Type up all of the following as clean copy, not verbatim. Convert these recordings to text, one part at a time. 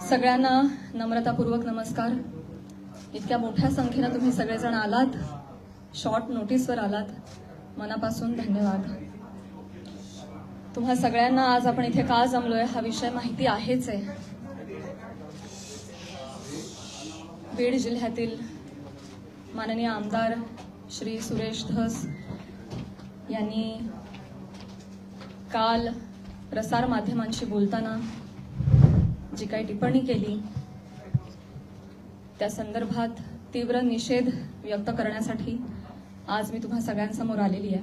सगळ्यांना नम्रतापूर्वक नमस्कार। इतक्या मोठ्या संख्येने तुम्ही सगळेजण आलात, शॉर्ट नोटीसवर आलात, मनापासून धन्यवाद। तुम्हा सगळ्यांना आज आपण इथे का जमलोय हा विषय माहिती आहेच आहे। बीड जिल्ह्यातील माननीय आमदार श्री सुरेश धस यांनी काल प्रसार माध्यमांशी बोलताना जी काही टिप्पणी केली त्या संदर्भात तीव्र निषेध व्यक्त करण्यासाठी आज मी तुम्हा सगळ्यांसमोर आलेली आहे।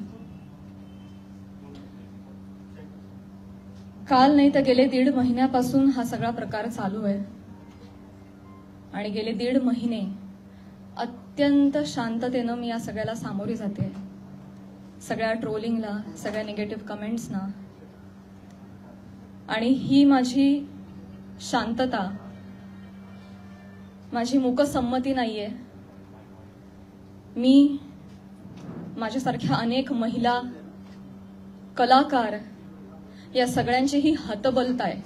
काल नाही तर गेले 1.5 महिन्यापासून हा सगळा प्रकार चालू आहे आणि गेले 1.5 महिने अत्यंत शांततेने मी या सगळ्याला सामोरी जाते, सगळ्या ट्रोलिंगला, सगळ्या निगेटिव्ह कमेंट्सना। आणि ही माझी शांतता, माझी मूकसंमती नाहीये। मी माझ्यासारख्या अनेक महिला, कलाकार या सगळ्यांची ही हतबलता आहे।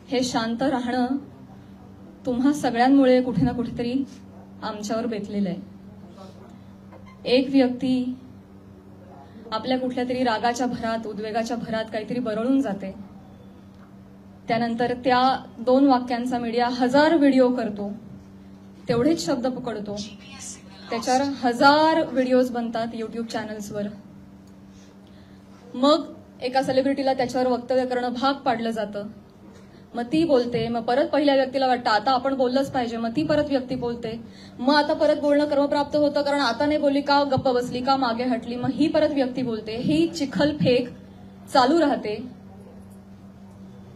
हे शांत राहणं तुम्हा सगळ्यांमुळे कुठे ना कुठेतरी आमच्यावर बेतलेलं आहे। एक व्यक्ती आपल्या कुठल्या तरी रागाच्या भरात, उद्वेगाच्या भरात काहीतरी बरळून जाते, त्यानंतर त्या 2 वाक्यांचा मीडिया 1000 व्हिडिओ करतो, तेवढेच शब्द पकडतो, त्याच्यावर 1000 व्हिडिओज बनतात युट्यूब चॅनल्सवर। मग एका सेलिब्रिटीला त्याच्यावर वक्तव्य करणं भाग पाडलं जातं, मग ती बोलते, मग परत पहिल्या व्यक्तीला वाटतं आता आपण बोललंच पाहिजे, मग ती परत व्यक्ती बोलते, मग आता परत बोलणं क्रमप्राप्त होतं कारण आता नाही बोलली का, गप्प बसली का, मागे हटली, मग ही परत व्यक्ती बोलते। ही चिखलफेक चालू राहते,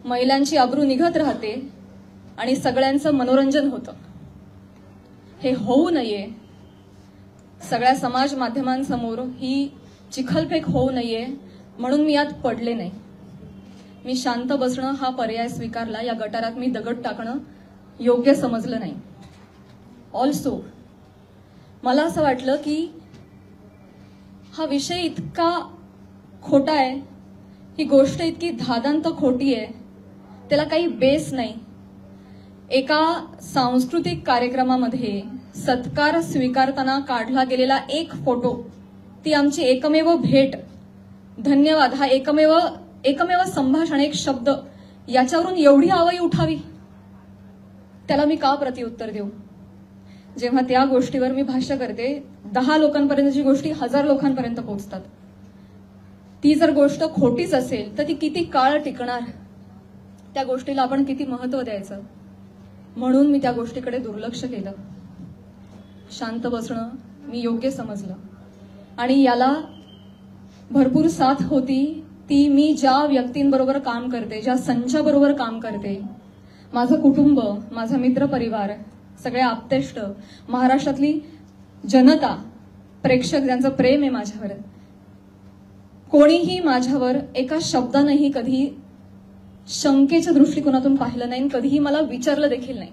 महिलांची अब्रू निघत राहते आणि सगळ्यांचं मनोरंजन होतं। हे होऊ नये, सगळ्या समाज माध्यमांसमोर ही चिखलफेक होऊ नये म्हणून मी यात पडले नाही। मी शांत बसणं हा पर्याय स्वीकारला, या गटारात मी दगड टाकणं योग्य समजलं नाही। ऑल्सो मला असं वाटलं की हा विषय इतका खोटा आहे, ही गोष्ट इतकी धादांत खोटी आहे, त्याला काही बेस नाही। एका सांस्कृतिक कार्यक्रमामध्ये सत्कार स्वीकारताना काढला गेलेला एक फोटो, ती आमची एकमेव भेट, धन्यवाद, हा एकमेव संभाषण, एक शब्द, याच्यावरून एवढी आवई उठावी, त्याला मी का प्रत्युत्तर देऊ? जेव्हा त्या गोष्टीवर मी भाष्य करते, 10 लोकांपर्यंतची गोष्टी 1000 लोकांपर्यंत पोहोचतात। ती जर गोष्ट खोटीच असेल तर ती किती काळ टिकणार, त्या गोष्टीला आपण किती महत्व द्यायचं, म्हणून मी त्या गोष्टीकडे दुर्लक्ष केलं। शांत बसणं मी योग्य समजलं आणि याला भरपूर साथ होती ती मी ज्या व्यक्तींबरोबर काम करते, ज्या संचाबरोबर काम करते, माझं कुटुंब, माझा मित्रपरिवार, सगळे आप्तेष्ट, महाराष्ट्रातली जनता, प्रेक्षक ज्यांचं प्रेम आहे माझ्यावर, कोणीही माझ्यावर एका शब्दानेही कधी शंकेच्या दृष्टिकोनातून पाहिलं नाही, कधीही मला विचारलं देखील नाही।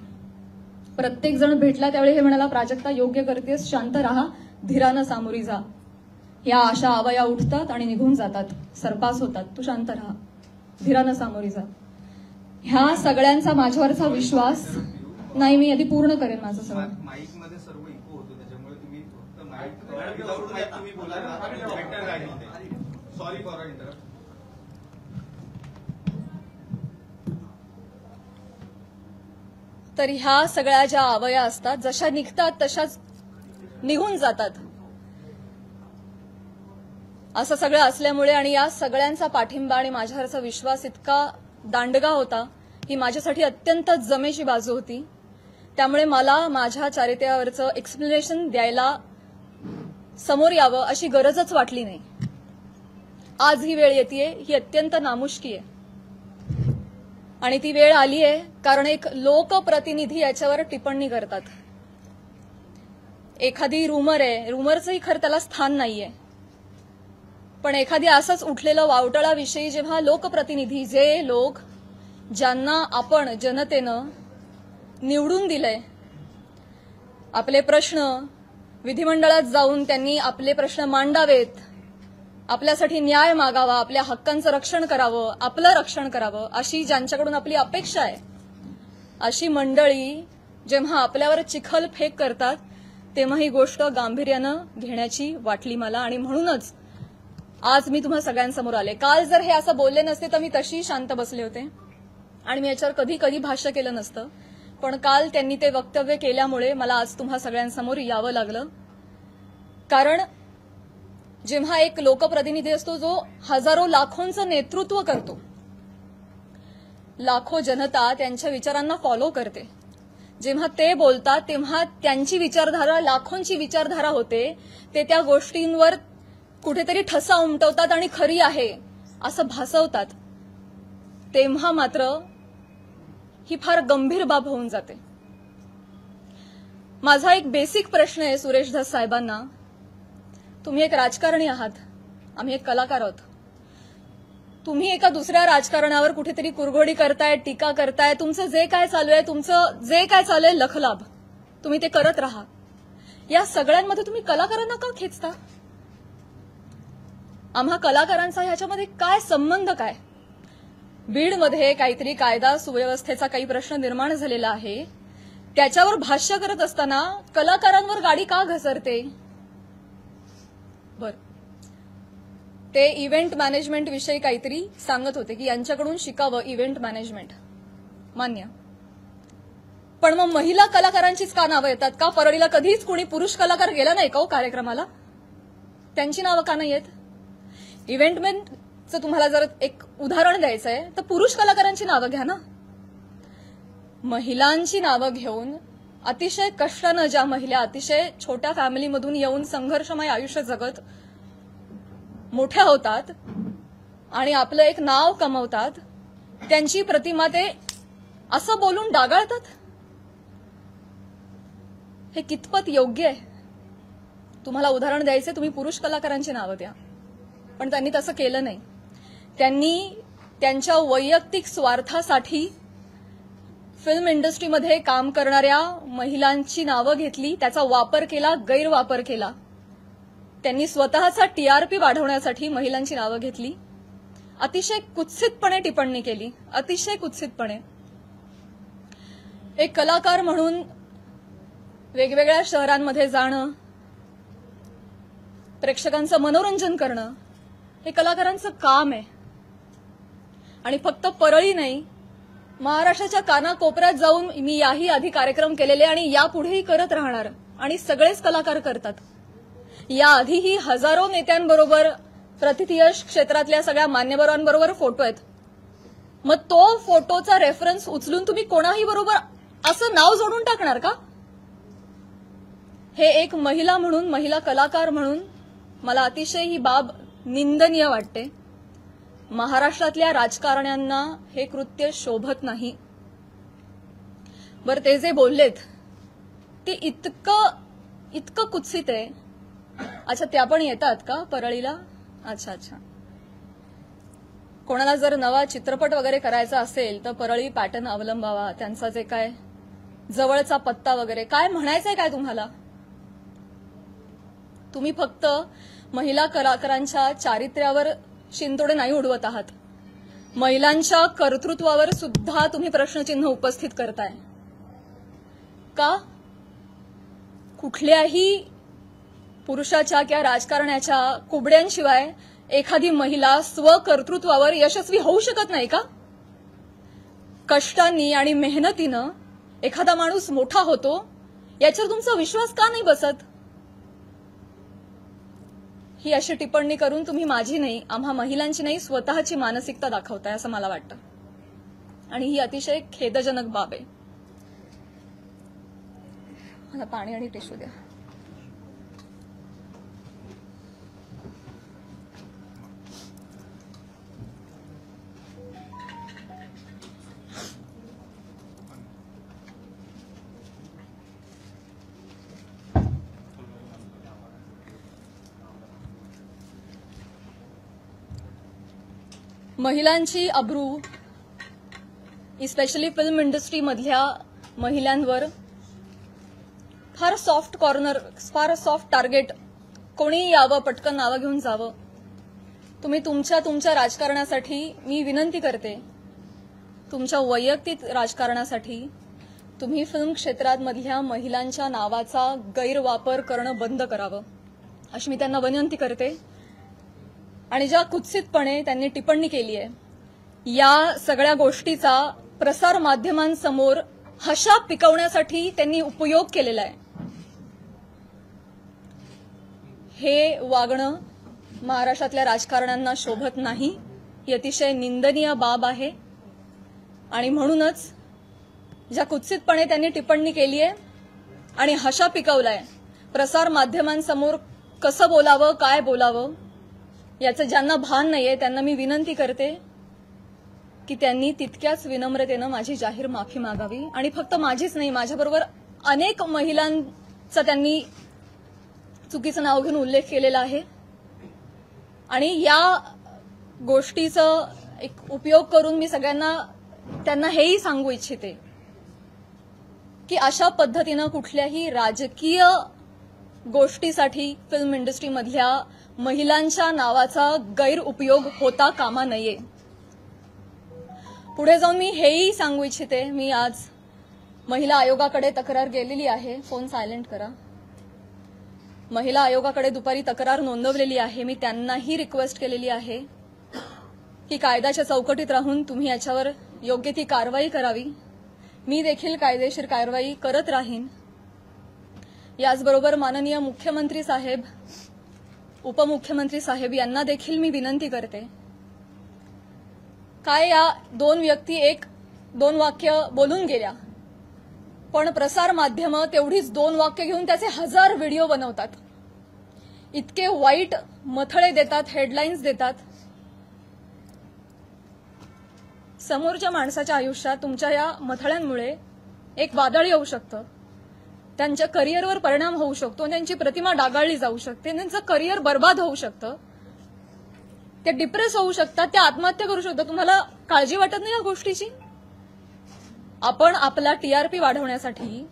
प्रत्येक जण भेटला त्यावेळी हे म्हणाला, प्राजक्ता योग्य करतेस, शांत राहा, धीरानं सामोरी जा। या अशा आवया उठतात आणि निघून जातात, सरपास होतात, तू शांत राहा, धीरानं सामोरी जा। ह्या सगळ्यांचा माझ्यावरचा विश्वास नाही, मी आधी पूर्ण करेन माझं सगळं। माईकमध्ये सर्व इको होतो, त्याच्यामुळे तुम्ही फक्त माईक तुम्ही बोला। Sorry for interrupt. तर ह्या सगळ्या ज्या आवया असतात, जशा निघतात तशाच निघून जातात, असं सगळं असल्यामुळे आणि या सगळ्यांचा पाठिंबा आणि माझ्यावरचा विश्वास इतका दांडगा होता, ही माझ्यासाठी अत्यंत जमेची बाजू होती। त्यामुळे मला माझ्या चारित्र्यावरचं एक्सप्लेनेशन द्यायला समोर यावं अशी गरजच वाटली नाही। आज ही वेळ येतेय, ही अत्यंत नामुष्की आहे आणि ती वेळ आली आहे कारण एक लोकप्रतिनिधी याच्यावर टिप्पणी करतात। एखादी रूमर आहे, रूमरचंही खरं त्याला स्थान नाहीये, पण एखादी असंच उठलेलं वावटळाविषयी जेव्हा लोकप्रतिनिधी, जे लोक ज्यांना आपण जनतेनं निवडून दिलंय, आपले प्रश्न विधिमंडळात जाऊन त्यांनी आपले प्रश्न मांडावेत, आपल्यासाठी न्याय मागावा, आपल्या हक्कांचं रक्षण करावं, आपलं रक्षण करावं, अशी ज्यांच्याकडून आपली अपेक्षा आहे, अशी मंडळी जेव्हा आपल्यावर चिखल फेक करतात तेव्हा ही गोष्ट गांभीर्यानं घेण्याची वाटली मला, आणि म्हणूनच आज मी तुम्हा सगळ्यांसमोर आले. काल जर हे असं बोलले नसते तर मी तशी शांत बसले होते आणि मी याच्यावर कधी कधी भाष्य केलं नसतं. पण काल त्यांनी ते वक्तव्य केल्यामुळे मला आज तुम्हा सगळ्यांसमोर यावं लागलं. कारण जेव्हा एक लोकप्रतिनिधी असतो जो हजारो लाखोंचं नेतृत्व करतो, लाखो जनता त्यांच्या विचारांना फॉलो करते, जेव्हा ते बोलतात तेव्हा त्यांची विचारधारा लाखोंची विचारधारा होते, ते त्या गोष्टींवर कुठेतरी ठसा उमटवतात आणि खरी आहे असं भासवतात, तेव्हा मात्र ही फार गंभीर बाब होऊन जाते. माझा एक बेसिक प्रश्न आहे सुरेश धस साहेबांना. तुम्ही एक राजकारणी आहात, आम्ही एक कलाकार आहोत. तुम्ही एका दुसऱ्या राजकारणावर कुठेतरी कुरघोडी करताय, टीका करताय. तुमचं जे काय चालू आहे लखलाभ तुम्ही ते करत राहा. या सगळ्यांमध्ये तुम्ही कलाकारांना का खेचता? आम्हा कलाकारांचा ह्याच्यामध्ये काय संबंध? काय बीडमध्ये काहीतरी कायदा सुव्यवस्थेचा काही प्रश्न निर्माण झालेला आहे, त्याच्यावर भाष्य करत असताना कलाकारांवर गाडी का घसरते? बर, ते इव्हेंट मॅनेजमेंट विषयी काहीतरी सांगत होते की यांच्याकडून शिकावं इव्हेंट मॅनेजमेंट. मान्य. पण मग महिला कलाकारांचीच का नावं येतात? का परळीला कधीच कोणी पुरुष कलाकार गेला नाही का कार्यक्रमाला? त्यांची नावं का नाही येत? इव्हेंटमॅनचं तुम्हाला जर एक उदाहरण द्यायचं आहे तर पुरुष कलाकारांची नावं घ्या ना. महिलांची नावं घेऊन अतिशय कष्टानं ज्या महिला अतिशय छोट्या फॅमिलीमधून येऊन संघर्षमय आयुष्य जगत मोठ्या होतात आणि आपलं एक नाव कमवतात, त्यांची प्रतिमा ते असं बोलून डागाळतात. हे कितपत योग्य आहे? तुम्हाला उदाहरण द्यायचे, तुम्ही पुरुष कलाकारांची नावं द्या. पण त्यांनी तसं केलं नाही. त्यांनी त्यांच्या वैयक्तिक स्वार्थासाठी फिल्म इंडस्ट्रीमध्ये काम करणाऱ्या महिलांची नावं घेतली, त्याचा वापर केला, गैरवापर केला. त्यांनी स्वतःचा टीआरपी वाढवण्यासाठी महिलांची नावं घेतली, अतिशय कुत्सितपणे टिप्पणी केली, अतिशय कुत्सितपणे. एक कलाकार म्हणून वेगवेगळ्या शहरांमध्ये जाणं, प्रेक्षकांचं मनोरंजन करणं हे कलाकारांचं काम आहे. आणि फक्त परळी नाही, महाराष्ट्राच्या कानाकोपऱ्यात जाऊन मी याही आधी कार्यक्रम केलेले आणि यापुढेही करत राहणार, आणि सगळेच कलाकार करतात. याआधीही हजारो नेत्यांबरोबर, प्रतिथयश क्षेत्रातल्या सगळ्या मान्यवरांबरोबर फोटो आहेत. मग तो फोटोचा रेफरन्स उचलून तुम्ही कोणाही बरोबर असं नाव जोडून टाकणार का? हे एक महिला म्हणून, महिला कलाकार म्हणून मला अतिशय ही बाब निंदनीय वाटते. महाराष्ट्रातल्या राजकारण्यांना हे कृत्य शोभत नाही. बरं, ते जे बोललेत ते इतकं कुत्सित आहे. अच्छा, त्या पण येतात का परळीला? अच्छा. कोणाला जर नवा चित्रपट वगैरे करायचा असेल तर परळी पॅटर्न अवलंबावा. त्यांचा जे काय जवळचा पत्ता वगैरे काय म्हणायचंय काय तुम्हाला? तुम्ही फक्त महिला कलाकारांच्या चारित्र्यावर शिंतोडे नाही उडवत आहात, महिलांच्या कर्तृत्वावर सुद्धा तुम्ही प्रश्नचिन्ह उपस्थित करताय. का? कुठल्याही पुरुषाच्या किंवा राजकारण्याच्या कुबड्यांशिवाय एखादी महिला स्वकर्तृत्वावर यशस्वी होऊ शकत नाही का? कष्टांनी आणि मेहनतीनं एखादा माणूस मोठा होतो, याच्यावर तुमचा विश्वास का नाही बसत? ही अशी टिप्पणी करून तुम्ही माझी नाही, आम्हा महिलांची नाही, स्वतःची मानसिकता दाखवताय असं मला वाटतं. आणि ही अतिशय खेदजनक बाब आहे. मला पाणी आणि टिश्यू द्या. महिलांची अब्रू, इस्पेशली फिल्म इंडस्ट्रीमधल्या महिलांवर फार सॉफ्ट कॉर्नर, फार सॉफ्ट टार्गेट, कोणी यावं, पटकन नावं घेऊन जावं. तुम्ही तुमच्या राजकारणासाठी, मी विनंती करते, तुमच्या वैयक्तिक राजकारणासाठी तुम्ही फिल्म क्षेत्रामधल्या महिलांच्या नावाचा गैरवापर करणं बंद करावं अशी मी त्यांना विनंती करते. आणि ज्या कुत्सितपणे त्यांनी टिप्पणी केली आहे या सगळ्या गोष्टीचा प्रसार माध्यमांसमोर हशा पिकवण्यासाठी त्यांनी उपयोग केलेला आहे. हे वागणं महाराष्ट्रातल्या राजकारण्यांना शोभत नाही. ही अतिशय निंदनीय बाब आहे. आणि म्हणूनच ज्या कुत्सितपणे त्यांनी टिप्पणी केली आहे आणि हशा पिकवलाय प्रसार माध्यमांसमोर कसं बोलावं काय बोलावं याचं ज्यांना भान नाहीये त्यांना मी विनंती करते की त्यांनी तितक्याच विनम्रतेनं माझी जाहीर माफी मागावी. आणि फक्त माझीच नाही माझ्याबरोबर अनेक महिलांचा त्यांनी चुकीचं नाव घेऊन उल्लेख केलेला आहे. आणि या गोष्टीचा एक उपयोग करून मी सगळ्यांना त्यांना हेही सांगू इच्छिते की अशा पद्धतीनं कुठल्याही राजकीय गोष्टीसाठी फिल्म इंडस्ट्रीमधल्या महिलांच्या नावाचा गैरउपयोग होता कामा नये. पुढे जाऊन मी हेही सांगू इच्छिते मी आज महिला आयोगाकडे तक्रार गेलेली आहे. फोन सायलेंट करा. महिला आयोगाकडे दुपारी तक्रार नोंदवलेली आहे. मी त्यांनाही रिक्वेस्ट केलेली आहे की कायद्याच्या चौकटीत राहून तुम्ही याच्यावर योग्य ती कारवाई करावी. मी देखील कायदेशीर कारवाई करत राहीन. याचबरोबर माननीय मुख्यमंत्री साहेब उपमुख्यमंत्री साहेब यांना देखील मी विनंती करते काय या दोन व्यक्ती दोन वाक्य बोलून गेल्या पण प्रसार माध्यमं तेवढीच दोन वाक्य घेऊन त्याचे 1000 व्हिडिओ बनवतात. इतके वाईट मथळे देतात हेडलाईन्स देतात. समोरच्या माणसाच्या आयुष्यात तुमच्या या मथळ्यांमुळे एक वादळ येऊ शकतं. त्यांच्या करिअरवर परिणाम होऊ शकतो. त्यांची प्रतिमा डागाळली जाऊ शकते. त्यांचं करिअर बर्बाद होऊ शकतं. ते डिप्रेस होऊ शकतात. ते आत्महत्या करू शकतात. तुम्हाला काळजी वाटत नाही या गोष्टीची? आपण आपला टीआरपी वाढवण्यासाठी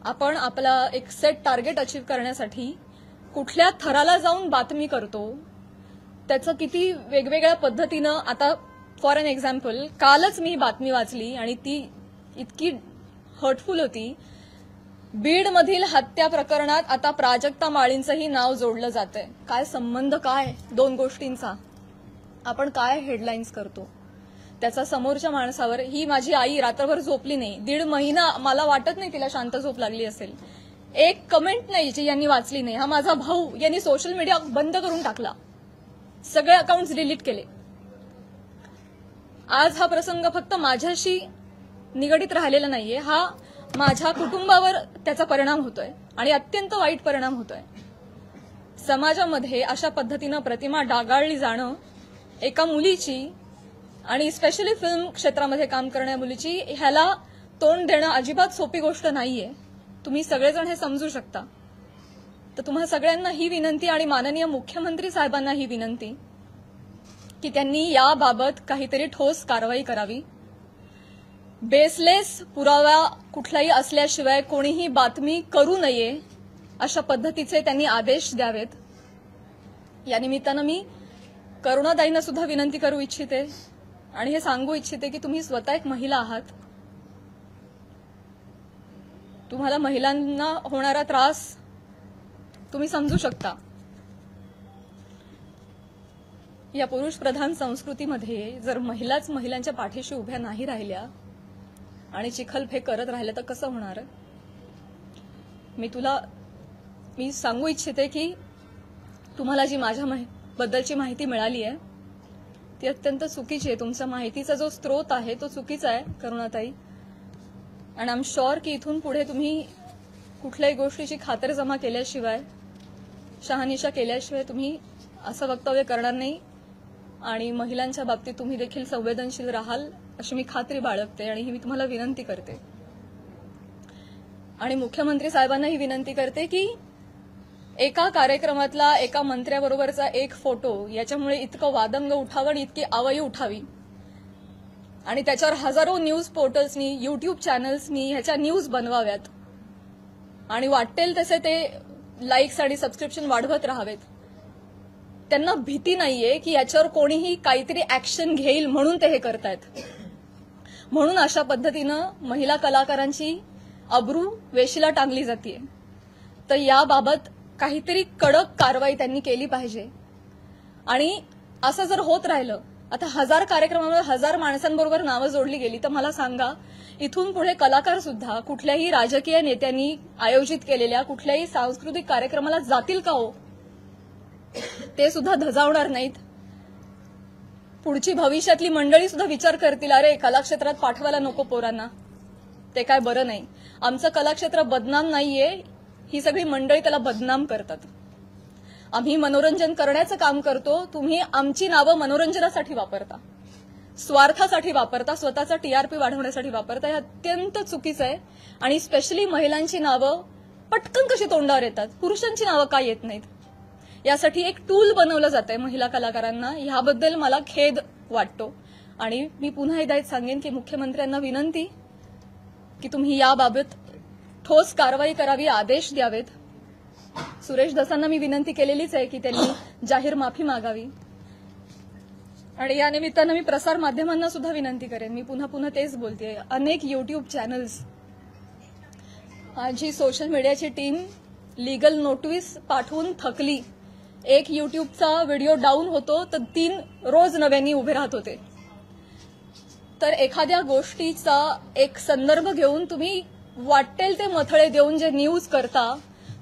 आपण आपला एक सेट टार्गेट अचीव्ह करण्यासाठी कुठल्या थराला जाऊन बातमी करतो त्याचं किती वेगवेगळ्या पद्धतीनं आता फॉर एन एक्झाम्पल कालच मी बातमी वाचली आणि ती इतकी हर्टफुल होती. बीडमधील हत्या प्रकरणात आता प्राजक्ता माळींचंही नाव जोडलं जातंय. काय संबंध काय दोन गोष्टींचा? आपण काय हेडलाईन्स करतो त्याचा समोरच्या माणसावर. ही माझी आई रात्रभर झोपली नाही 1.5 महिना. मला वाटत नाही तिला शांत झोप लागली असेल. एक कमेंट नाही जी यांनी वाचली नाही. हा माझा भाऊ यांनी सोशल मीडिया बंद करून टाकला. सगळे अकाउंट्स डिलीट केले. आज हा प्रसंग फक्त माझ्याशी निगडीत राहिलेला नाहीये. हा माझ्या कुटुंबावर त्याचा परिणाम होतोय आणि अत्यंत वाईट परिणाम होतोय. समाजामध्ये अशा पद्धतीनं प्रतिमा डागाळली जाणं एका मुलीची आणि स्पेशली फिल्म क्षेत्रामध्ये काम करणाऱ्या मुलीची ह्याला तोंड देणं अजिबात सोपी गोष्ट नाहीये. तुम्ही सगळेजण हे समजू शकता. तर तुम्हा सगळ्यांना ही विनंती आणि माननीय मुख्यमंत्री साहेबांना ही विनंती की त्यांनी याबाबत काहीतरी ठोस कारवाई करावी. बेसलेस पुरावा कुठलाही असल्याशिवाय कोणीही बातमी करू नये अशा पद्धतीचे त्यांनी आदेश द्यावेत. या निमित्तानं मी करुणाताईंना सुद्धा विनंती करू इच्छिते आणि हे सांगू इच्छिते की तुम्ही स्वतः एक महिला आहात. तुम्हाला महिलांना होणारा त्रास तुम्ही समजू शकता. या पुरुष प्रधान संस्कृतीमध्ये जर महिलाच महिलांच्या पाठीशी उभ्या नाही राहिल्या आणि चिखलफेक करत राहिल्या तर कसं होणार? मी सांगू इच्छिते की तुम्हाला जी माझ्या बद्दलची माहिती मिळाली आहे ती अत्यंत चुकीची आहे. तुमच्या माहितीचा जो स्रोत आहे तो चुकीचा आहे करुणाताई. आणि आय एम शुअर की इथून पुढे तुम्ही कुठल्याही गोष्टीची खातरजमा केल्याशिवाय शहानिशा केल्याशिवाय तुम्ही असं वक्तव्य करणार नाही आणि महिलांच्या बाबतीत तुम्ही देखील संवेदनशील राहाल अशी मी खात्री बाळगते आणि ही मी तुम्हाला विनंती करते. आणि मुख्यमंत्री साहेबांना ही विनंती करते की एका कार्यक्रमातला एका मंत्र्याबरोबरचा एक फोटो याच्यामुळे इतकं वादंग उठावं आणि इतकी आवई उठावी आणि त्याच्यावर हजारो न्यूज पोर्टल्सनी युट्यूब चॅनल्सनी ह्याच्या न्यूज बनवाव्यात आणि वाटेल तसे ते लाईक्स आणि सबस्क्रिप्शन वाढवत राहावेत. त्यांना भीती नाहीये की याच्यावर कोणीही काहीतरी ऍक्शन घेईल म्हणून ते हे करतायत. म्हणून अशा पद्धतीनं महिला कलाकारांची अब्रू वेशीला टांगली जाते. तर याबाबत काहीतरी कडक कारवाई त्यांनी केली पाहिजे. आणि असं जर होत राहिलं, आता 1000 कार्यक्रमामध्ये 1000 माणसांबरोबर नावं जोडली गेली, तर मला सांगा इथून पुढे कलाकार सुद्धा कुठल्याही राजकीय नेत्यांनी आयोजित केलेल्या कुठल्याही सांस्कृतिक कार्यक्रमाला जातील का हो? ते सुद्धा धजावणार नाहीत. पुढची भविष्यातली मंडळी सुद्धा विचार करतील, अरे कलाक्षेत्रात पाठवायला नको पोरांना, ते काय बरं नाही. आमचं कलाक्षेत्र बदनाम नाहीये, ही सगळी मंडळी त्याला बदनाम करतात. आम्ही मनोरंजन करण्याचं काम करतो, तुम्ही आमची नावं मनोरंजनासाठी वापरता, स्वार्थासाठी वापरता, स्वतःचा टीआरपी वाढवण्यासाठी वापरता. हे अत्यंत चुकीचं आहे. आणि स्पेशली महिलांची नावं पटकन कशी तोंडावर येतात, पुरुषांची नावं का येत नाहीत, यासाठी एक टूल बनवलं जातंय महिला कलाकारांना. ह्याबद्दल मला खेद वाटतो. आणि मी पुन्हा एकदा सांगेन की मुख्यमंत्र्यांना विनंती की तुम्ही याबाबत ठोस कारवाई करावी, आदेश द्यावेत. सुरेश धसांना मी विनंती केलेलीच आहे की त्यांनी जाहीर माफी मागावी. आणि या निमित्तानं मी प्रसार माध्यमांना सुद्धा विनंती करेन, मी पुन्हा पुन्हा तेच बोलतेय, अनेक युट्यूब चॅनल्स, माझी सोशल मीडियाची टीम लीगल नोटीस पाठवून थकली. एक युट्यूबचा व्हिडिओ डाऊन होतो तर 3 रोज नव्याने उभे राहत होते. तर एखाद्या गोष्टीचा एक संदर्भ घेऊन तुम्ही वाटेल ते मथळे देऊन जे न्यूज करता,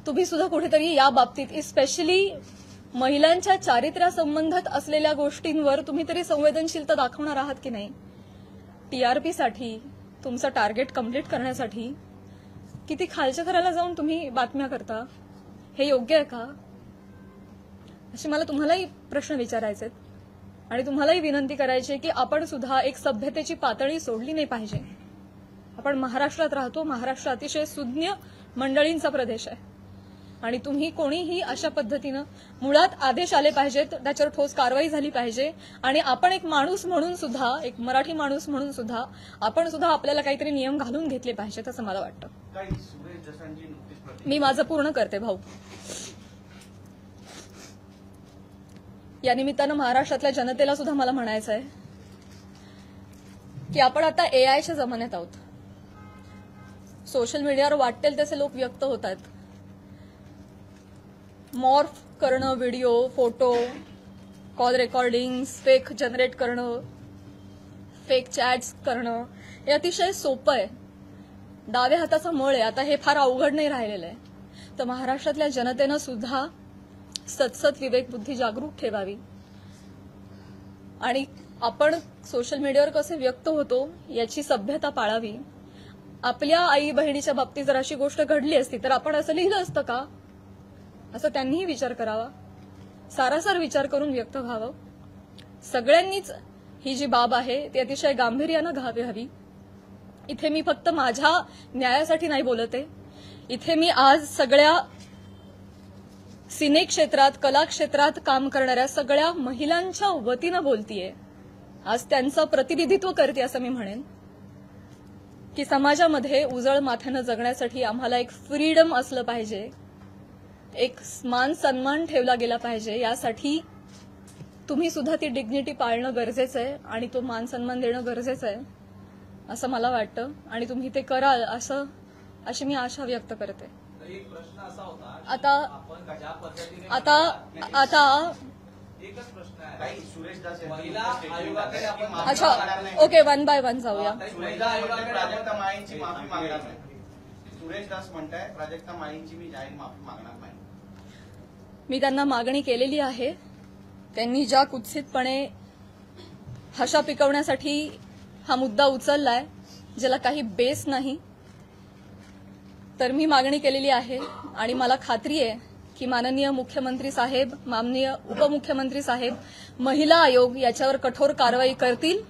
तुम्ही सुद्धा कुठेतरी या बाबतीत स्पेशली महिलांच्या चारित्र्यासंबंधात असलेल्या गोष्टींवर तुम्ही तरी संवेदनशीलता दाखवणार आहात की नाही? टीआरपीसाठी, तुमचं टार्गेट कंप्लीट करण्यासाठी किती खालच्या थराला जाऊन तुम्ही बातम्या करता, हे योग्य आहे का? असे मला तुम्हालाही प्रश्न विचारायचे आहेत. आणि तुम्हालाही विनंती करायची आहे की आपण सुद्धा एक सभ्यतेची पातळी सोडली नाही पाहिजे. आपण महाराष्ट्रात राहतो, महाराष्ट्र अतिशय सुज्ञ मंडळींचा प्रदेश आहे. आणि तुम्ही कोणीही अशा पद्धतीनं मुळात आदेश आले पाहिजेत, त्याच्यावर ठोस कारवाई झाली पाहिजे. आणि आपण एक माणूस म्हणून सुद्धा, एक मराठी माणूस म्हणून सुद्धा आपण सुद्धा आपल्याला काहीतरी नियम घालून घेतले पाहिजेत असं मला वाटतं. मी माझं पूर्ण करते भाऊ. या निमित्तानं महाराष्ट्रातल्या जनतेला सुद्धा मला म्हणायचं आहे की आपण आता एआयच्या जमान्यात आहोत. सोशल मीडियावर वाटेल तसे लोक व्यक्त होतात. मॉर्फ करणं, video, photo, call recordings fake generate करणं, फेक चॅट्स करणं, हे अतिशय सोपं आहे. डाव्या हाताचा मळ आहे. आता हे फार अवघड नाही राहिलेलं आहे. तर महाराष्ट्रातल्या जनतेनं सुद्धा सतसत विवेकबुद्धी जागरूक ठेवावी. आणि आपण सोशल मीडियावर कसे व्यक्त होतो याची सभ्यता पाळावी. आपल्या आई बहिणीच्या बाबतीत जर अशी गोष्ट घडली असती तर आपण असं लिहिलं असतं का, असं त्यांनीही विचार करावा. सारासार विचार करून व्यक्त व्हावं. सगळ्यांनीच ही जी बाब आहे ती अतिशय गांभीर्यानं घ्यावी. इथे मी फक्त माझ्या न्यायासाठी नाही बोलत आहे. इथे मी आज सगळ्या सिने क्षेत्रात, कला क्षेत्रात काम करणाऱ्या सगळ्या महिलांच्या वतीनं बोलतीये. आज त्यांचं प्रतिनिधित्व करते असं मी म्हणेन की समाजामध्ये उजळ माथ्यानं जगण्यासाठी आम्हाला एक फ्रीडम असलं पाहिजे, एक मान सन्मान ठेवला गेला पाहिजे. यासाठी तुम्ही सुद्धा ती डिग्निटी पाळणं गरजेचं आहे आणि तो मान सन्मान देणं गरजेचं आहे असं मला वाटतं. आणि तुम्ही ते कराल अशी मी आशा व्यक्त करते. एक प्रश्न असा होता, आता आपण ज्या पद्धतीने आता एकच प्रश्न आहे, काही सुरेश दास यांनी महिला statement आयोगाकडे टाकलं की आपण माफी अच्छा मागणार नाही. ओके, 1 बाय 1 जाऊया. सुरेश दास म्हणताय प्राजक्ता माळींची माफी मागणार नाही. सुरेश दास म्हणताय प्राजक्ता माळींची मी जाहीर माफी मागणार नाही. मी त्यांना मागणी केलेली आहे. त्यांनी ज्या कुत्सितपणे हशा पिकवण्यासाठी हा मुद्दा उचललाय, ज्याला काही बेस नाही, तर मी मागणी केलेली आहे. आणि मला खात्री आहे की माननीय मुख्यमंत्री साहेब, माननीय उपमुख्यमंत्री साहेब, महिला आयोग याच्यावर कठोर कारवाई करतील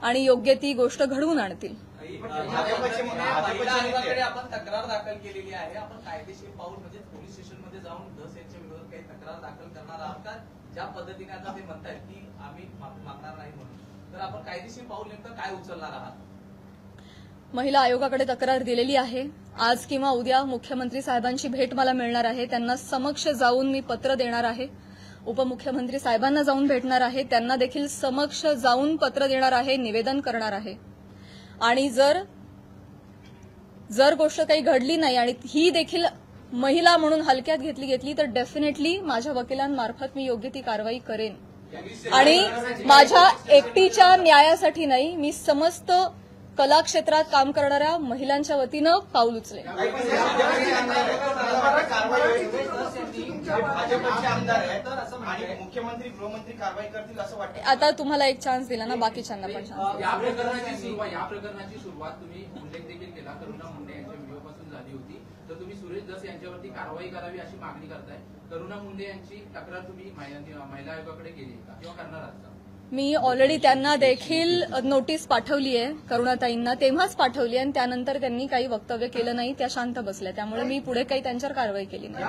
आणि योग्य ती गोष्ट घडवून आणतील. महिला आयोगाकडे आपण तक्रार दाखल केलेली आहे. आपण कायदेशीर पाऊल म्हणजे पोलीस स्टेशनमध्ये जाऊन धस यांच्या विरोधात काही तक्रार दाखल करणार आहात का? ज्या पद्धतीने आता ते म्हणतायत की आम्ही माफी मागणार नाही म्हणून, तर आपण कायदेशीर पाऊल नेमकं काय उचलणार आहात? महिला आयोगाकडे तक्रार दिलेली आहे. आज किंवा उद्या मुख्यमंत्री साहेबांची भेट मला मिळणार आहे. त्यांना समक्ष जाऊन मी पत्र देणार आहे. उपमुख्यमंत्री साहेबांना जाऊन भेटणार आहे. त्यांना देखील समक्ष जाऊन पत्र देणार आहे, निवेदन करणार आहे. आणि जर गोष्ट काही घडली नाही आणि ही देखील महिला म्हणून हलक्यात घेतली तर डेफिनेटली माझ्या वकिलांमार्फत मी योग्य ती कारवाई करेन. आणि माझ्या एकटीच्या न्यायासाठी नाही, मी समस्त कला क्षेत्रात काम करणाऱ्या महिलांच्या वतीनं पाऊल उचलेन. भाजपचे आमदार आहेत आणि मुख्यमंत्री गृहमंत्री कारवाई करतील असं वाटतं. आता तुम्हाला एक चान्स दिला ना, बाकीच्यांना पण चान्स. या प्रकरणाची सुरुवात तुम्ही उल्लेख देखील केला करुणा मुंडे यांच्या व्हिडिओपासून झाली होती. तर तुम्ही सुरेश धस यांच्यावरती कारवाई करावी अशी मागणी करताय. करुणा मुंडे यांची तक्रार तुम्ही महिला आयोगाकडे केली का किंवा करणार आहात का? मी ऑलरेडी त्यांना देखील नोटीस पाठवली आहे, करुणाताईंना तेव्हाच पाठवली आणि त्यानंतर त्यांनी काही वक्तव्य केलं नाही, त्या शांत बसल्या. त्यामुळे मी पुढे काही त्यांच्यावर कारवाई केली नाही.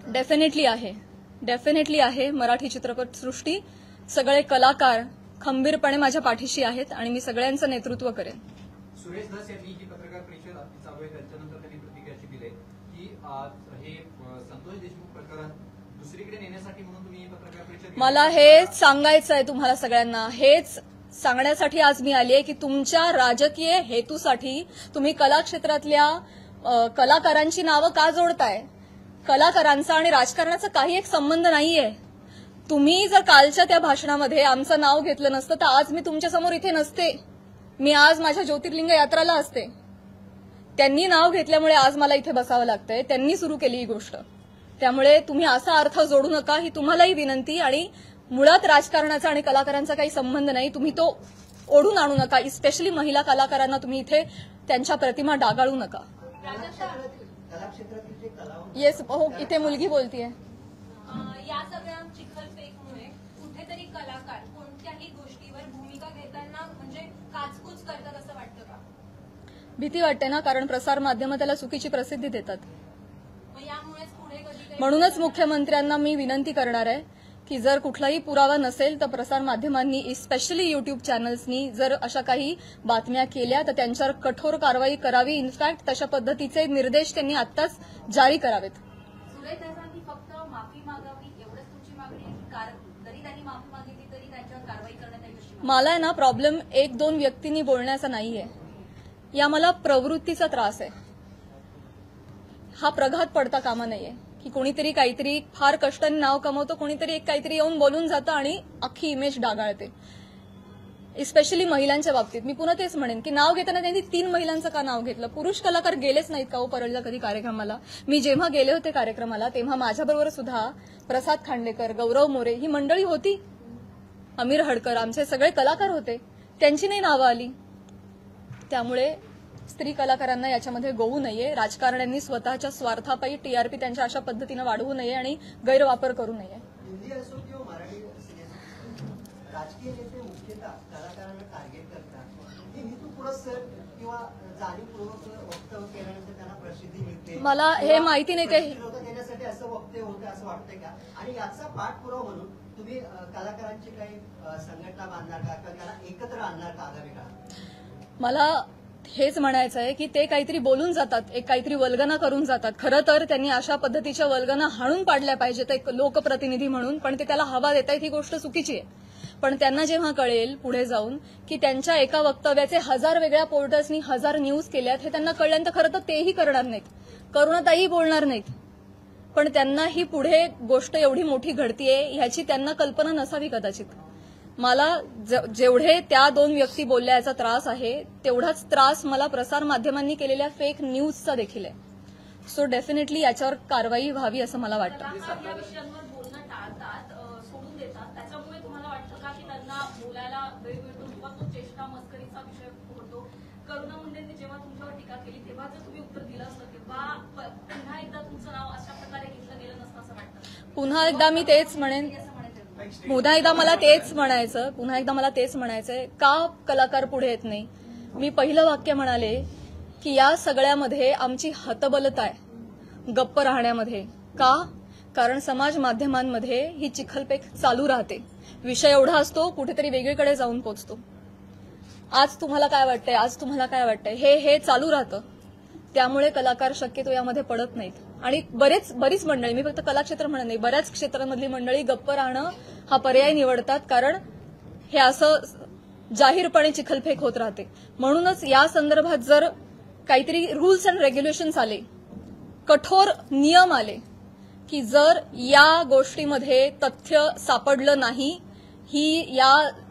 डेफिनेटली आहे. मराठी चित्रपटसृष्टी सगळे कलाकार खंबीरपणे माझ्या पाठीशी आहेत आणि मी सगळ्यांचं नेतृत्व करेन. सुरेश धस यांनी ही पत्रकार परिषद आपली चालू आहे त्याच्यानंतर त्यांनी प्रतिक्रिया अशी दिली की हे संतोष देशमुख प्रकरण दुसरीकडे नेण्यासाठी म्हणून तुम्ही ही पत्रकार परिषद. मला हेच सांगायचं आहे तुम्हाला सगळ्यांना, हेच सांगण्यासाठी आज मी आली आहे की तुमच्या राजकीय हेतूसाठी तुम्ही कला क्षेत्रातल्या कलाकारांची नावं का जोडताय? कलाकारांचा आणि राजकारणाचा काही एक संबंध नाहीये. तुम्ही जर कालच्या त्या भाषणामध्ये आमचं नाव घेतलं नसतं तर आज मी तुमच्यासमोर इथे नसते. मी आज माझ्या ज्योतिर्लिंग यात्राला असते. त्यांनी नाव घेतल्यामुळे आज मला इथे बसावं लागतंय. त्यांनी सुरू केली ही गोष्ट. त्यामुळे तुम्ही असा अर्थ जोडू नका, ही तुम्हालाही विनंती. आणि मुळात राजकारणाचा आणि कलाकारांचा काही संबंध नाही. तुम्ही तो ओढून आणू नका. स्पेशली महिला कलाकारांना तुम्ही इथे त्यांच्या प्रतिमा डागाळू नका. येस, हो, इथे मुलगी बोलतीये. या सगळ्या चिखलफेकमुळे कुठेतरी कलाकार कोणत्याही गोष्टीवर भूमिका घेताना म्हणजे काचकूच करतात असं वाटतं का? भीती वाटते ना, कारण प्रसार माध्यमं त्याला चुकीची प्रसिद्धी देतात. मग यामुळेच पुढे कधी म्हणूनच मुख्यमंत्र्यांना मी विनंती करणार आहे की जर कुठलाही पुरावा नसेल तर प्रसार माध्यमांनी स्पेशली युट्यूब चॅनल्सनी जर अशा काही बातम्या केल्या तर त्यांच्यावर कठोर कारवाई करावी. इनफॅक्ट तशा पद्धतीचे निर्देश त्यांनी आत्ताच जारी करावेत. सुरेश धसांनी फक्त माफी मागावी एवढंच तुमची मागणी आहे की कारण जरी त्यांनी माफी मागितली तरी त्यांच्यावर कारवाई करण्यात यावी अशी? मला आहे ना प्रॉब्लेम एक दोन व्यक्तींनी बोलण्याचा नाहीये, या मला प्रवृत्तीचा त्रास आहे. हा प्रघात पडता कामा नाहीये की कोणीतरी काहीतरी फार कष्टाने नाव कमवतं, कोणीतरी एक काहीतरी येऊन बोलून जातं आणि अख्खी इमेज डागाळते. स्पेशली महिलांच्या बाबतीत मी पुन्हा तेच म्हणेन की नाव घेताना त्यांनी 3 महिलांचं का नाव घेतलं? पुरुष कलाकार गेलेच नाहीत का हो परळीला कधी कार्यक्रमाला? मी जेव्हा गेले होते कार्यक्रमाला तेव्हा माझ्याबरोबर सुद्धा प्रसाद खांडेकर, गौरव मोरे ही मंडळी होती. अमीर हडकर, आमचे सगळे कलाकार होते. त्यांची नाही नावं आली. त्यामुळे स्त्री कलाकारांना याच्यामध्ये गोवू नये. राजकारण्यांनी स्वतःच्या स्वार्थापायी टीआरपी त्यांच्या अशा पद्धतीनं वाढवू नये आणि गैरवापर करू नये. हिंदी असो किंवा मराठी सिनेमा, राजकीय नेते मुख्यतः कलाकारांना टार्गेट करतात. हे हेतुपुरस्सर किंवा जाणीवपूर्वक वक्तव्य केल्यानंतर त्यांना प्रसिद्धी मिळते. मला हे माहिती नाही ते देण्यासाठी असं वक्तव्य होतं असं वाटतंय का? आणि याचा पाठपुरावा म्हणून तुम्ही कलाकारांची काही संघटना बांधणार का किंवा त्यांना एकत्र आणणार का आगामी काळात? मला हेच म्हणायचं आहे की ते काहीतरी बोलून जातात, एक काहीतरी वल्गना करून जातात. खरं तर त्यांनी अशा पद्धतीच्या वल्गना हाणून पाडल्या पाहिजेत एक लोकप्रतिनिधी म्हणून, पण ते त्याला हवा देतायत ही गोष्ट चुकीची आहे. पण त्यांना जेव्हा कळेल पुढे जाऊन की त्यांच्या एका वक्तव्याचे 1000 वेगळ्या पोर्टल्सनी 1000 न्यूज केल्यात, हे त्यांना कळल्यानंतर खरं तर तेही करणार नाहीत, करुणाताई बोलणार नाहीत. पण त्यांना ही पुढे गोष्ट एवढी मोठी घडतीये ह्याची त्यांना कल्पना नसावी कदाचित. मला जेवढे त्या 2 व्यक्ती बोलल्या याचा त्रास आहे तेवढाच त्रास मला प्रसार माध्यमांनी केलेल्या फेक न्यूजचा देखील आहे. सो डेफिनेटली याच्यावर कारवाई व्हावी असं मला वाटतं. या विषयांवर बोलणं टाळतात, सोडून देतात. त्याच्यामुळे तुम्हाला वाटतं का की त्यांना बोलायला वेळ मिळतो किंवा तो चेष्टा मस्करीचा विषय होतो? करुणा मुंडेंनी जेव्हा तुमच्यावर टीका केली तेव्हा जर तुम्ही उत्तर दिलं असतं तेव्हा पुन्हा एकदा तुमचं नाव अशा प्रकारे घेतलं गेलं नसतं असं वाटतं? पुन्हा एकदा मी तेच म्हणेन, पुन्हा एकदा मला तेच म्हणायचंय का कलाकार पुढे येत नाही. मी पहिलं वाक्य म्हणाले की या सगळ्यामध्ये आमची हतबलता आहे गप्प राहण्यामध्ये. का? कारण समाज माध्यमांमध्ये ही चिखलपेक चालू राहते. विषय एवढा असतो कुठेतरी वेगळीकडे जाऊन पोचतो. आज तुम्हाला काय वाटतंय हे चालू राहतं. त्यामुळे कलाकार शक्यतो यामध्ये पडत नाहीत. आणि बरीच मंडळी, मी फक्त कलाक्षेत्र म्हणत नाही, बऱ्याच क्षेत्रांमधली मंडळी गप्प राहणं हा पर्याय निवडतात. कारण हे असं जाहीरपणे चिखलफेक होत राहते. म्हणूनच या संदर्भात जर काहीतरी रूल्स अँड रेग्युलेशन्स आले, कठोर नियम आले की जर या गोष्टीमध्ये तथ्य सापडलं नाही,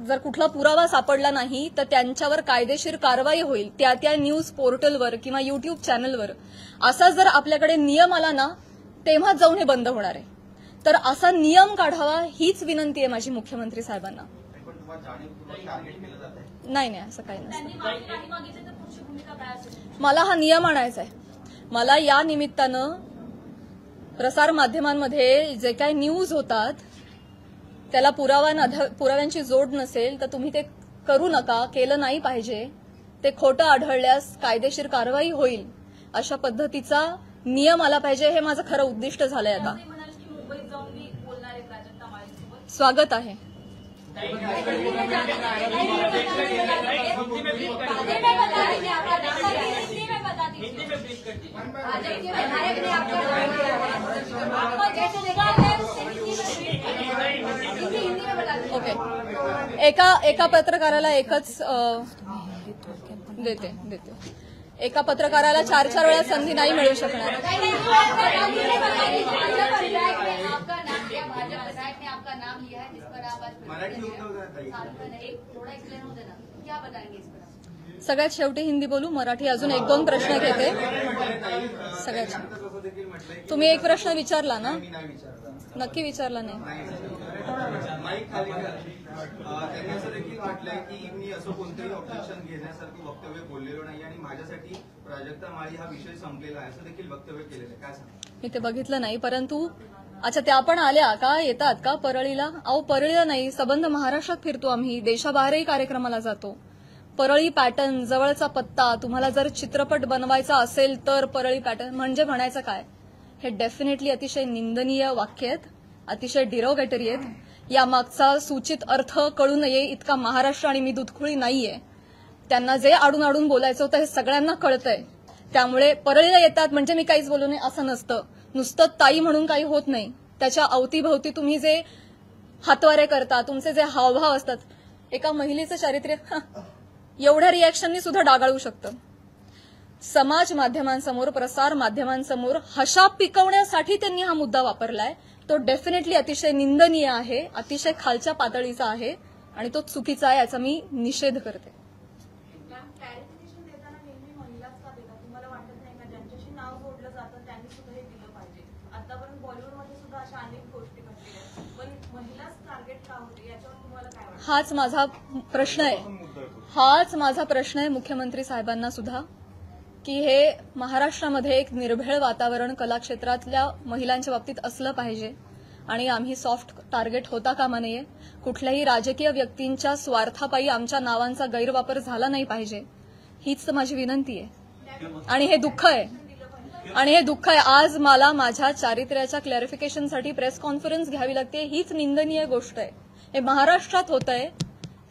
जर कुठला पुरावा सापडला नाही तर त्यांच्यावर कायदेशीर कारवाई होईल त्या न्यूज पोर्टलवर किंवा युट्यूब चॅनलवर, असा जर आपल्याकडे नियम आला ना तेव्हा जाऊन हे बंद होणार आहे. तर असा नियम काढावा हीच विनंती आहे माझी मुख्यमंत्री साहेबांना. पण तुम्हाला जाणीवपूर्वक टार्गेट केलं जात आहे. नाही असं काही नसतं. त्यांनी मागे नाही मागितले तर पुढची भूमिका काय असेल? मला हा नियम आणायचा आहे. मला या निमित्तानं प्रसार माध्यमांमध्ये जे काही न्यूज होतात त्याला पुराव्यांची जोड नसेल तर तुम्ही ते करू नका, केलं नाही पाहिजे. ते खोटं आढळल्यास कायदेशीर कारवाई होईल अशा पद्धतीचा नियम आला पाहिजे. हे माझं खरं उद्दिष्ट झालंय. आता ते म्हणाले की मुंबईत जाऊन मी बोलणार आहे प्राजक्ता माळीसोबत. स्वागत आहे. ओके. एका पत्रकाराला एकच देते. एका पत्रकाराला 4 वेळा संधी नाही मिळू शकणार. सगळ्यात शेवटी हिंदी बोलू, मराठी अजून 1-2 प्रश्न घेते. सगळ्यात तुम्ही एक प्रश्न विचारला ना? नक्की विचारला नाही. माईक खाली त्यांनी असं देखील म्हटलंय की मी असं कोणतंही ऑब्जेक्शन घेण्यासारखं वक्तव्य बोललेलो नाही आणि माझ्यासाठी प्राजक्ता माळी हा विषय संपलेला आहे असं देखील वक्तव्य केलेलं आहे. काय सांगा? मी ते बघितलं नाही, परंतु अच्छा त्या पण आल्या का, येतात का परळीला? अहो परळीला नाही, सबंध महाराष्ट्रात फिरतो आम्ही, देशाबाहेरही कार्यक्रमाला जातो. परळी पॅटर्न, जवळचा पत्ता, तुम्हाला जर चित्रपट बनवायचा असेल तर परळी पॅटर्न म्हणजे म्हणायचं काय? हे डेफिनेटली अतिशय निंदनीय वाक्य आहेत, अतिशय डिरोगेटरी आहेत. या मागचा सूचित अर्थ कळू नये इतका महाराष्ट्र आणि मी दुधखुळी नाहीये. त्यांना जे आडून बोलायचं होतं हे सगळ्यांना कळतंय. त्यामुळे परळीला येतात म्हणजे मी काहीच बोलू नये असं नसतं. नुसतं ताई म्हणून काही होत नाही. त्याच्या अवतीभवती तुम्ही जे हातवारे करता, तुमचे जे हावभाव असतात, एका महिलेचं चारित्र्य एवढ्या रिॲक्शननी सुद्धा डागाळू शकतं. समाज माध्यमांसमोर, प्रसार माध्यमांसमोर हशा पिकवण्यासाठी त्यांनी हा मुद्दा वापरलाय. तो डेफिनेटली अतिशय निंदनीय आहे, अतिशय खालच्या पातळीचा आहे आणि तो चुकीचा आहे, याचा मी निषेध करते. क्लॅरिफिकेशन देताना नेहमी महिलाच का देतात? तुम्हाला वाटत नाही का ज्यांच्याशी नाव जोडलं जातं त्यांनी सुद्धा हे दिलं पाहिजे? आतापर्यंत बॉलिवूडमध्ये सुद्धा अशा अनेक गोष्टी घडलेल्या आहेत, पण महिलाच टार्गेट का होते याच्यावर तुम्हाला काय वाटतं? हाच माझा प्रश्न आहे मुख्यमंत्री साहेबांना सुद्धा, की हे महाराष्ट्रामध्ये एक निर्भेळ वातावरण कलाक्षेत्रातल्या महिलांच्या बाबतीत असलं पाहिजे आणि आम्ही सॉफ्ट टार्गेट होता कामा नये. कुठल्याही राजकीय व्यक्तींच्या स्वार्थापायी आमच्या नावांचा गैरवापर झाला नाही पाहिजे, हीच तर माझी विनंती आहे. आणि हे दुःख आहे, आज मला माझ्या चारित्र्याच्या क्लॅरिफिकेशनसाठी प्रेस कॉन्फरन्स घ्यावी लागते. हीच निंदनीय गोष्ट आहे. हे महाराष्ट्रात होत आहे,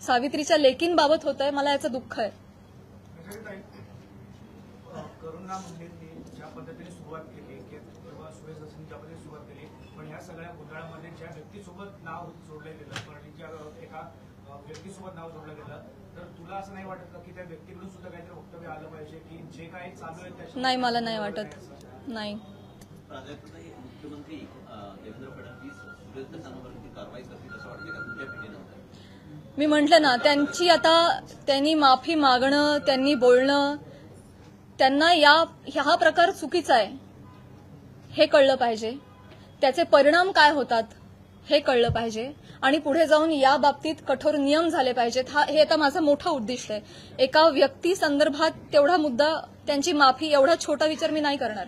सावित्रीच्या लेकींबाबत होत आहे. मला याचं दुःख आहे. करुणा मुंडेंनी ज्या पद्धतीने सुरुवात केली किंवा सुरेश दासांनी ज्या पद्धतीने सुरुवात केली, पण ह्या सगळ्या घोटाळ्यामध्ये ज्या व्यक्तीसोबत नाव जोडलं गेलं, परळीच्या एका व्यक्तीसोबत नाव जोडलं गेलं, तर तुला असं नाही वाटत का की त्या व्यक्तीकडून सुद्धा काहीतरी वक्तव्य आलं पाहिजे की जे काही चालू आहे त्याच्या? नाही, मला नाही वाटत. नाही. मुख्यमंत्री देवेंद्र फडणवीस सुरेश दासांवरती कारवाई करतील असं वाटतं का तुमच्या पिढीनंतर? मी म्हटलं ना, त्यांनी माफी मागणं, त्यांनी बोलणं, त्यांना हा प्रकार चुकीचा आहे हे कळलं पाहिजे. त्याचे परिणाम काय होतात हे कळलं पाहिजे आणि पुढे जाऊन या बाबतीत कठोर नियम झाले पाहिजेत. हे आता माझं मोठं उद्दिष्ट आहे. एका व्यक्ती संदर्भात तेवढा मुद्दा, त्यांची माफी, एवढा छोटा विचार मी नाही करणार.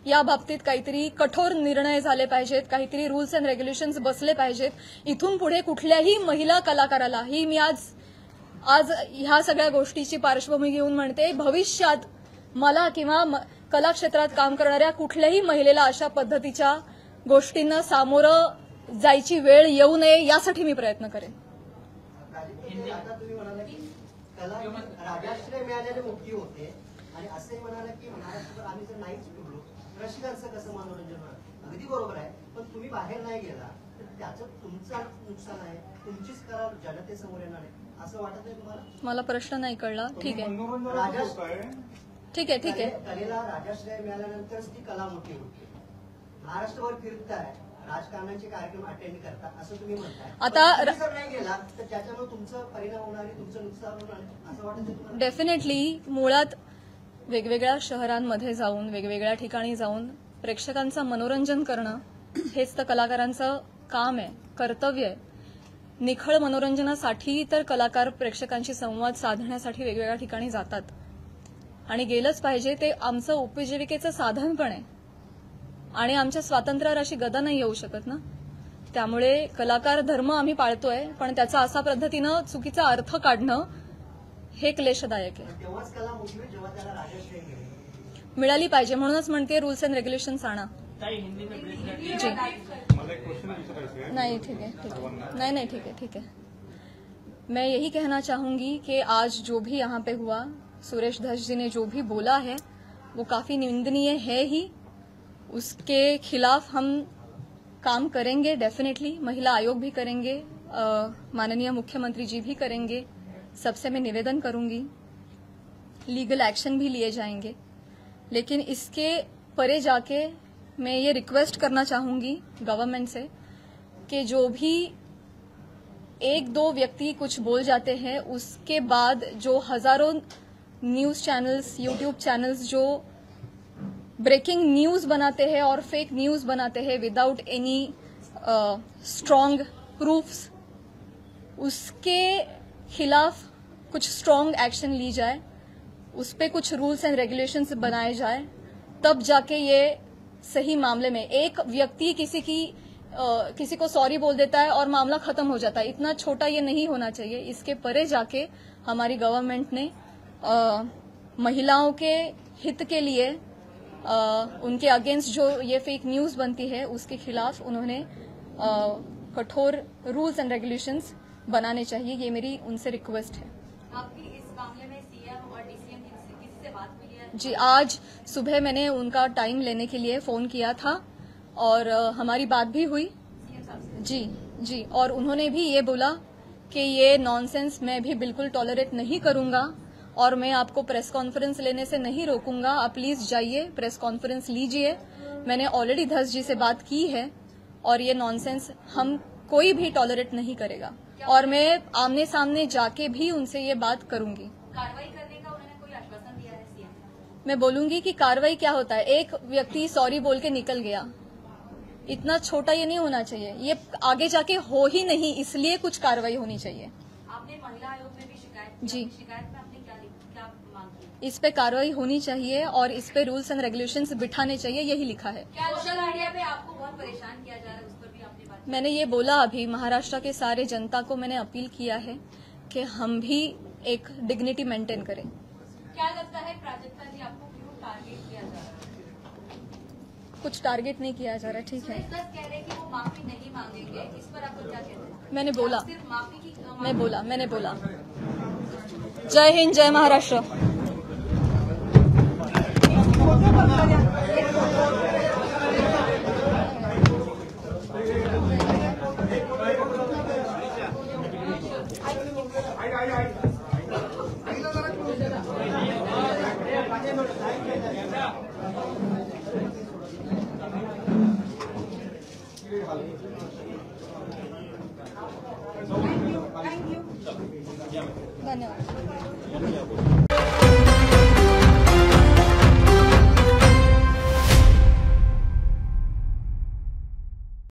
या बाबतीत काहीतरी कठोर निर्णय झाले पाहिजेत, काहीतरी रूल्स अँड रेग्युलेशन्स बसले पाहिजेत. इथून पुढे कुठल्याही महिला कलाकाराला, ही मी आज ह्या सगळ्या गोष्टीची पार्श्वभूमी घेऊन म्हणते, भविष्यात मला किंवा कला क्षेत्रात काम करणाऱ्या कुठल्याही महिलेला अशा पद्धतीच्या गोष्टींना सामोरं जायची वेळ येऊ नये यासाठी मी प्रयत्न करेन. आता तुम्ही म्हणाला की राजाश्रय मिळालेले मुक्ती होते आणि असे म्हणाला की महाराष्ट्रात आम्ही जर नाहीच फिरलो रसिकांचं कसं मनोरंजन होणार? अगदी बरोबर आहे, पण तुम्ही बाहेर नाही गेला तर त्याचं तुमचं नुकसान आहे, तुमचीच कला जनतेसमोर येणार आहे. असं वाटत नाही तुम्हाला? मला प्रश्न नाही कळला. ठीक आहे ठीक आहे ठीक आहे. कलेला राजाश्रय मिळाल्यानंतरच ती कला मोठी होती. महाराष्ट्रभर फिरताय, राजकारणाचे कार्यक्रम अटेंड करता असं तुम्ही म्हणताय. आता तुम्ही जर नाही गेला तर त्याच्यामुळे तुमचं परिणाम होणार आहे, तुमचं नुकसान होणार आहे असं वाटत नाही तुम्हाला? डेफिनेटली मुळात वेगवेगळ्या शहरांमध्ये जाऊन वेगवेगळ्या ठिकाणी जाऊन प्रेक्षकांचं मनोरंजन करणं हेच तर कलाकारांचं काम आहे, कर्तव्य आहे. निखळ मनोरंजनासाठी तर कलाकार प्रेक्षकांशी संवाद साधण्यासाठी वेगवेगळ्या ठिकाणी जातात आणि गेलंच पाहिजे. ते आमचं उपजीविकेचं साधन पण आहे आणि आमच्या स्वातंत्र्यावर अशी गदा नाही येऊ शकत ना. त्यामुळे कलाकार धर्म आम्ही पाळतोय, पण त्याचा असा पद्धतीनं चुकीचा अर्थ काढणं हे क्लेशदायक आहे. तेव्हाच कला मोठी होईल जेव्हा त्याला राजाश्रय मिळेल. मिळाली पाहिजे, म्हणूनच म्हणते रूल्स एंड रेग्युलेशन्स आणा. जी नहीं ठीक है ठीक है नहीं ठीक है ठीक है. मैं यही कहना चाहूंगी कि आज जो भी यहाँ पे हुआ, सुरेश धस जी ने जो भी बोला है वो काफी निंदनीय है ही. उसके खिलाफ हम काम करेंगे डेफिनेटली. महिला आयोग भी करेंगे, माननीय मुख्यमंत्री जी भी करेंगे. सबसे मैं निवेदन करूंगी, लीगल एक्शन भी लिए जाएंगे. लेकिन इसके परे जाके मैं ये रिक्वेस्ट करना चाहूंगी गवर्नमेंट से कि जो भी एक दो व्यक्ति कुछ बोल जाते हैं, उसके बाद जो हजारों न्यूज चैनल्स, यूट्यूब चैनल्स जो ब्रेकिंग न्यूज बनाते हैं और फेक न्यूज बनाते हैं विदाउट एनी स्ट्रॉन्ग प्रूफ्स, उसके खिलाफ कुछ स्ट्रॉन्ग एक्शन ली जाए, उस पे कुछ रूल्स एंड रेगुलेशंस बनाए जाए. तब जाके ये सही मामले में एक व्यक्ति किसी को सॉरी बोल देता है और मामला खत्म हो जाता है. इतना छोटा ये नहीं होना चाहिए. इसके परे जाके हमारी गवर्नमेंट ने महिलाओं के हित के लिए उनके अगेंस्ट जो ये फेक न्यूज बनती है उसके खिलाफ उन्होंने कठोर रूल्स एंड रेगुलेशंस बनाने चाहिए. ये मेरी उनसे रिक्वेस्ट है. आपकी इस मामले में सीएम और डीसीएम किसी से बात हुई है? जी, आज सुबह मैंने उनका टाइम लेने के लिए फोन किया था और हमारी बात भी हुई. जी जी, और उन्होंने भी ये बोला कि ये नॉनसेंस मैं भी बिल्कुल टॉलरेट नहीं करूंगा और मैं आपको प्रेस कॉन्फ्रेंस लेने से नहीं रोकूंगा. आप प्लीज जाइए, प्रेस कॉन्फ्रेंस लीजिए. मैंने ऑलरेडी धस जी से बात की है और ये नॉनसेंस हम कोई भी टॉलरेट नहीं करेगा और मैं आमने सामने जाके भी उनसे ये बात करूंगी. कार्रवाई करने का उन्होंने कोई आश्वासन दिया है सीएम? मैं बोलूंगी कि कार्रवाई क्या होता है. एक व्यक्ति सॉरी बोल के निकल गया, इतना छोटा ये नहीं होना चाहिए. ये आगे जाके हो ही नहीं, इसलिए कुछ कार्रवाई होनी चाहिए. आपने महिला आयोग में भी शिकायत की. जी. शिकायत में आपने क्या मांग की? इस पे कार्रवाई होनी चाहिए और इस पे रूल्स एंड रेगुलेशंस बिठाने चाहिए, यही लिखा है. क्या सोशल मीडिया पे आपको बहुत परेशान किया जा रहा है, उस पर भी आपने बात की? मैंने ये बोला अभी, महाराष्ट्र के सारे जनता को मैंने अपील किया है कि हम भी एक डिग्निटी मेंटेन करें. क्या लगता है प्राजक्ता जी, आपको क्यों टारगेट किया जा रहा है? कुछ टारगेट नहीं किया जा रहा. ठीक है, सुरेश दत्त कह रहे हैं कि वो माफी नहीं मांगेंगे, इस पर आपको क्या कहते हैं? मैंने बोला, सिर्फ माफी की मैंने बोला. जय हिंद, जय महाराष्ट्र. धन्यवाद.